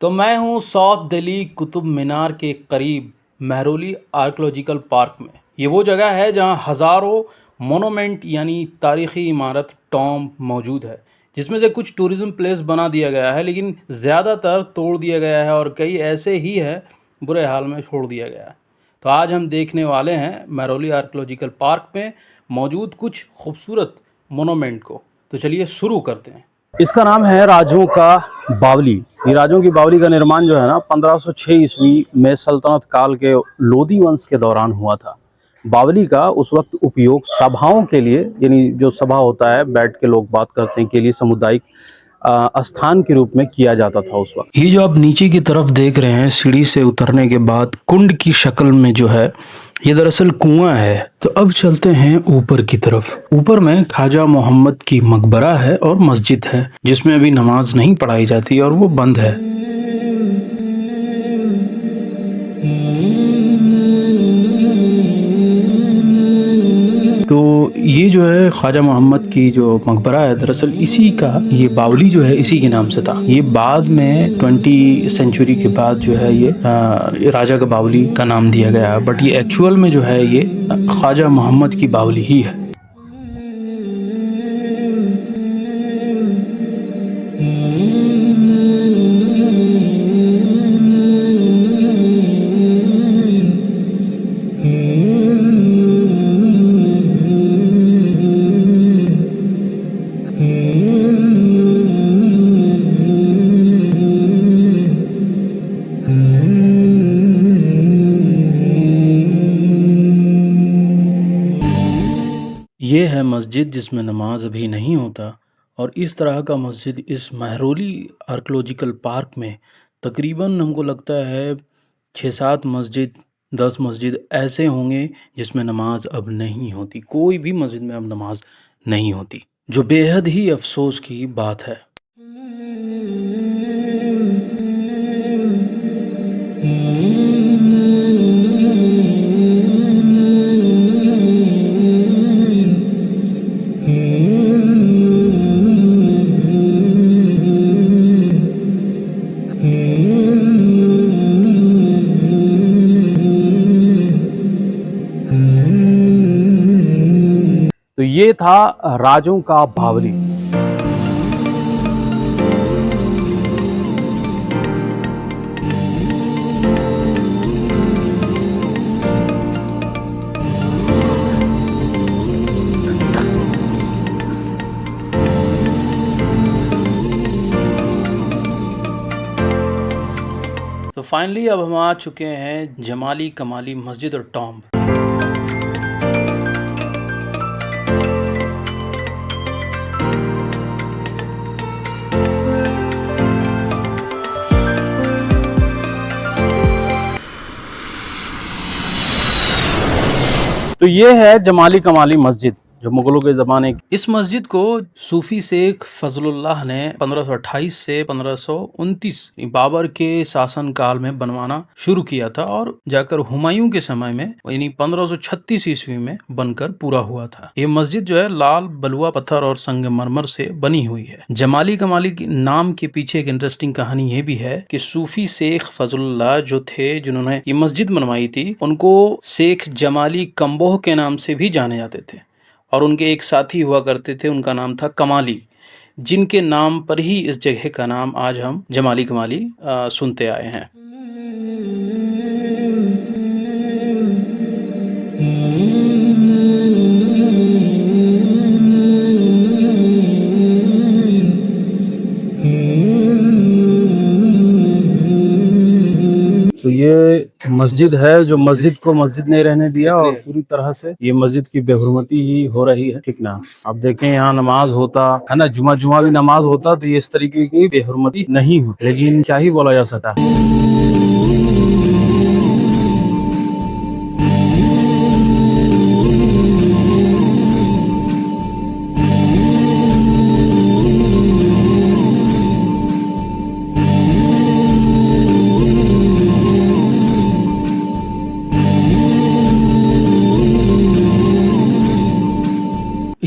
तो मैं हूँ साउथ दिल्ली कुतुब मीनार के करीब महरौली आर्कियोलॉजिकल पार्क में। ये वो जगह है जहाँ हज़ारों मोनूमेंट यानी तारीख़ी इमारत टॉम्ब मौजूद है, जिसमें से कुछ टूरिज़्म प्लेस बना दिया गया है, लेकिन ज़्यादातर तोड़ दिया गया है और कई ऐसे ही हैं बुरे हाल में छोड़ दिया गया है। तो आज हम देखने वाले हैं महरौली आर्कियोलॉजिकल पार्क में मौजूद कुछ खूबसूरत मोनूमेंट को। तो चलिए शुरू करते हैं। इसका नाम है राजों का बावली। ये राजों की बावली का निर्माण जो है ना 1506 ईस्वी में सल्तनत काल के लोदी वंश के दौरान हुआ था। बावली का उस वक्त उपयोग सभाओं के लिए, यानी जो सभा होता है बैठ के लोग बात करते हैं, के लिए सामुदायिक स्थान के रूप में किया जाता था उस वक्त। ये जो आप नीचे की तरफ देख रहे हैं, सीढ़ी से उतरने के बाद कुंड की शक्ल में जो है, ये दरअसल कुआं है। तो अब चलते हैं ऊपर की तरफ। ऊपर में ख्वाजा मोहम्मद की मकबरा है और मस्जिद है, जिसमें अभी नमाज नहीं पढ़ाई जाती और वो बंद है। तो ये जो है ख्वाजा मोहम्मद की जो मकबरा है, दरअसल इसी का ये बावली जो है इसी के नाम से था। ये बाद में 20 सेंचुरी के बाद जो है ये राजा का बावली का नाम दिया गया है, बट ये एक्चुअल में जो है ये ख्वाजा मोहम्मद की बावली ही है। ये है मस्जिद जिसमें नमाज अभी नहीं होता, और इस तरह का मस्जिद इस महरौली आर्कियोलॉजिकल पार्क में तकरीबन हमको लगता है 6-7 मस्जिद, 10 मस्जिद ऐसे होंगे जिसमें नमाज अब नहीं होती। कोई भी मस्जिद में अब नमाज नहीं होती, जो बेहद ही अफसोस की बात है। तो ये था राजों का बावली। तो फाइनली अब हम आ चुके हैं जमाली कमाली मस्जिद और टॉम्ब। तो ये है जमाली कमाली मस्जिद, जो मुगलों के ज़माने की। इस मस्जिद को सूफी शेख फजलुल्लाह ने 1528 से 1529 बाबर के शासन काल में बनवाना शुरू किया था, और जाकर हुमायूं के समय में यानी 1536 ईस्वी में बनकर पूरा हुआ था। ये मस्जिद जो है लाल बलुआ पत्थर और संगमरमर से बनी हुई है। जमाली कमाली के नाम के पीछे एक इंटरेस्टिंग कहानी ये भी है कि सूफी शेख फजलुल्लाह जो थे, जिन्होंने ये मस्जिद बनवाई थी, उनको शेख जमाली कम्बोह के नाम से भी जाने जाते थे, और उनके एक साथी हुआ करते थे, उनका नाम था कमाली, जिनके नाम पर ही इस जगह का नाम आज हम जमाली कमाली सुनते आए हैं। तो ये मस्जिद है, जो मस्जिद को मस्जिद नहीं रहने दिया, और पूरी तरह से ये मस्जिद की बेहुरमती ही हो रही है। ठीक ना, आप देखें यहाँ नमाज होता है ना, जुमा जुमा भी नमाज होता, तो ये इस तरीके की बेहुरमती नहीं हो, लेकिन क्या ही बोला जा सकता है।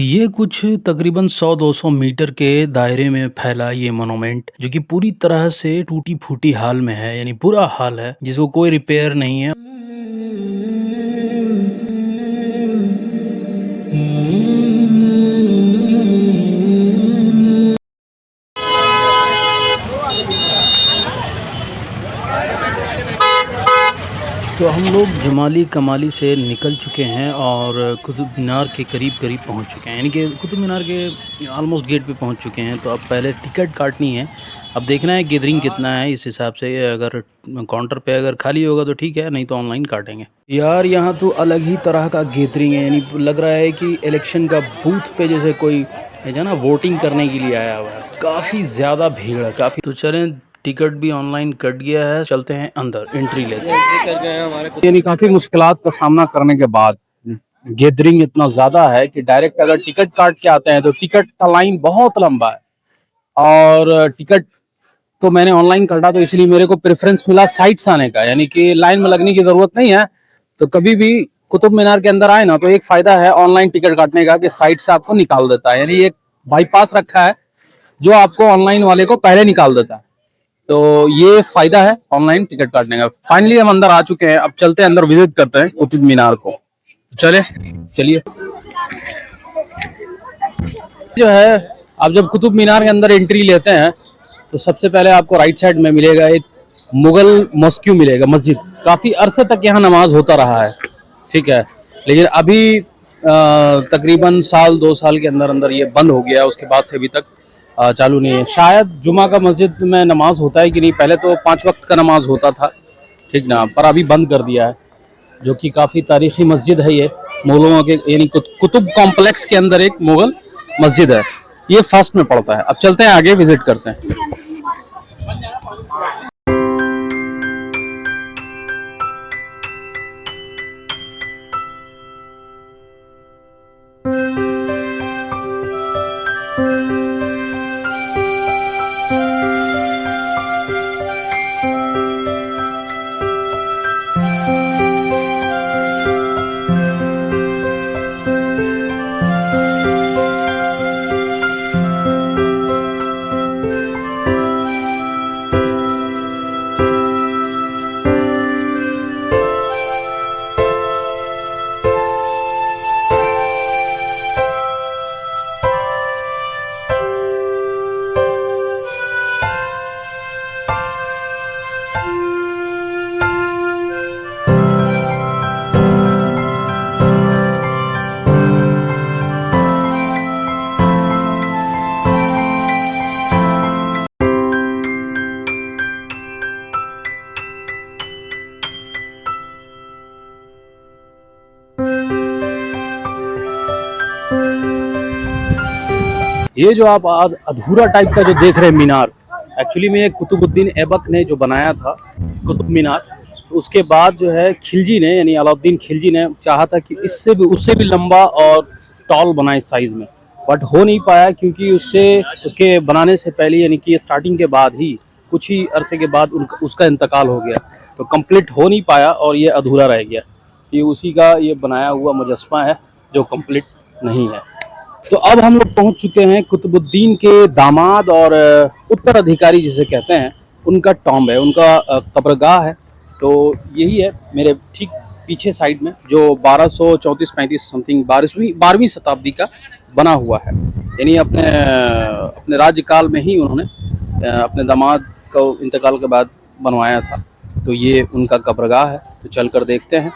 ये कुछ तकरीबन 100-200 मीटर के दायरे में फैला ये मोनूमेंट जो कि पूरी तरह से टूटी-फूटी हाल में है, यानी बुरा हाल है, जिसको कोई रिपेयर नहीं है। तो हम लोग जमाली कमाली से निकल चुके हैं और कुतुब मीनार के करीब पहुंच चुके हैं, यानी कि कुतुब मीनार के ऑलमोस्ट गेट पे पहुंच चुके हैं। तो अब पहले टिकट काटनी है। अब देखना है गैदरिंग कितना है, इस हिसाब से अगर काउंटर पे अगर खाली होगा तो ठीक है, नहीं तो ऑनलाइन काटेंगे। यार यहाँ तो अलग ही तरह का गैदरिंग है, यानी लग रहा है कि इलेक्शन का बूथ पे जैसे कोई है ना वोटिंग करने के लिए आया हुआ है। काफ़ी ज़्यादा भीड़ है, काफ़ी। तो चलें, टिकट भी ऑनलाइन कट गया है, चलते हैं अंदर, एंट्री लेते हैं। यानी काफी मुश्किलात का सामना करने के बाद गैदरिंग इतना ज्यादा है कि डायरेक्ट अगर टिकट काट के आते हैं तो टिकट का लाइन बहुत लंबा है। और टिकट तो मैंने ऑनलाइन काटा, तो इसलिए मेरे को प्रेफरेंस मिला साइड से आने का, यानी कि लाइन में लगने की जरूरत नहीं है। तो कभी भी कुतुब मीनार के अंदर आए ना, तो एक फायदा है ऑनलाइन टिकट काटने का कि साइड से आपको निकाल देता है, यानी एक बाईपास रखा है जो आपको ऑनलाइन वाले को पहले निकाल देता है। तो ये फायदा है ऑनलाइन टिकट काटने का। फाइनली हम अंदर आ चुके हैं, अब चलते हैं अंदर, विजिट करते हैं कुतुब मीनार को। चलिए जो है, आप जब कुतुब मीनार के अंदर एंट्री लेते हैं तो सबसे पहले आपको राइट साइड में मिलेगा एक मुगल मस्जिद मिलेगा, मस्जिद। काफी अरसे तक यहाँ नमाज होता रहा है, ठीक है, लेकिन अभी तकरीबन साल 2 साल के अंदर अंदर ये बंद हो गया। उसके बाद से अभी तक चालू नहीं है। शायद जुमा का मस्जिद में नमाज होता है कि नहीं, पहले तो 5 वक्त का नमाज होता था, ठीक ना, पर अभी बंद कर दिया है। जो कि काफ़ी तारीखी मस्जिद है ये, मुगलों के, यानी कुतुब कॉम्प्लेक्स के अंदर एक मुगल मस्जिद है, ये फर्स्ट में पड़ता है। अब चलते हैं आगे, विजिट करते हैं। ये जो आप आज अधूरा टाइप का जो देख रहे हैं मीनार, एक्चुअली में कुतुबुद्दीन ऐबक ने जो बनाया था कुतुब मीनार, तो उसके बाद जो है खिलजी ने, यानी अलाउद्दीन खिलजी ने चाहा था कि इससे भी उससे भी लंबा और टॉल बनाए साइज में, बट हो नहीं पाया क्योंकि उसके बनाने से पहले, यानी कि स्टार्टिंग के बाद ही कुछ ही अरसे के बाद उसका इंतकाल हो गया, तो कंप्लीट हो नहीं पाया और ये अधूरा रह गया। ये उसी का ये बनाया हुआ मुजस्समा है जो कंप्लीट नहीं है। तो अब हम लोग पहुंच चुके हैं कुतुबुद्दीन के दामाद और उत्तराधिकारी जिसे कहते हैं, उनका टॉम्ब है, उनका कब्रगाह है। तो यही है मेरे ठीक पीछे साइड में, जो 1234-35 समथिंग 12वीं शताब्दी का बना हुआ है, यानी अपने राज्यकाल में ही उन्होंने अपने दामाद को इंतकाल के बाद बनवाया था। तो ये उनका कब्रगाह है, तो चलकर देखते हैं।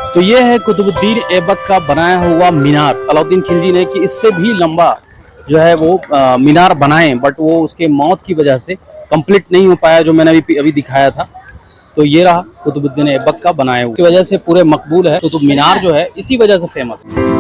तो ये है कुतुबुद्दीन ऐबक का बनाया हुआ मीनार। अलाउद्दीन खिलजी ने कि इससे भी लंबा जो है वो मीनार बनाए, बट वो उसके मौत की वजह से कंप्लीट नहीं हो पाया, जो मैंने अभी दिखाया था। तो ये रहा कुतुबुद्दीन ऐबक का बनाया हुआ, इसी वजह से पूरे मकबूल है। कुतुब मीनार जो है इसी वजह से फेमस है।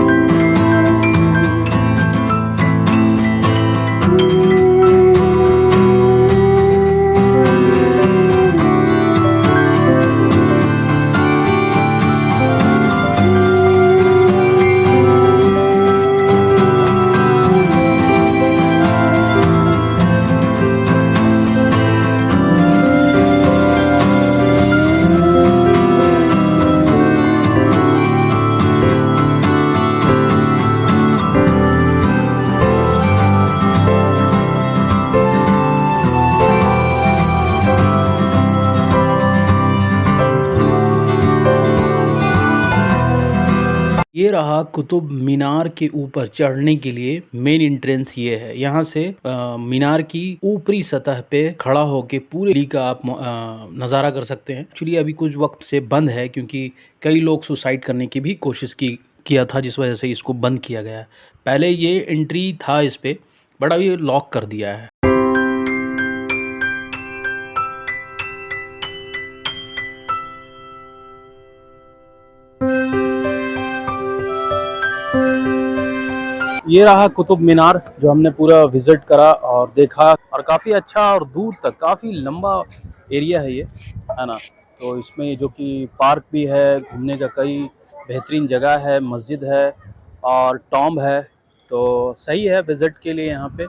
ये रहा कुतुब मीनार के ऊपर चढ़ने के लिए मेन एंट्रेंस ये है। यहाँ से मीनार की ऊपरी सतह पे खड़ा होके पूरे दिल्ली का आप नज़ारा कर सकते हैं। एक्चुअली अभी कुछ वक्त से बंद है क्योंकि कई लोग सुसाइड करने की भी कोशिश किया था, जिस वजह से इसको बंद किया गया है। पहले ये एंट्री था इस पे, बट अब ये लॉक कर दिया है। ये रहा कुतुब मीनार जो हमने पूरा विजिट करा और देखा, और काफ़ी अच्छा और दूर तक काफ़ी लंबा एरिया है ये, है ना। तो इसमें जो कि पार्क भी है, घूमने का कई बेहतरीन जगह है, मस्जिद है और टॉम्ब है, तो सही है विज़िट के लिए यहाँ पे।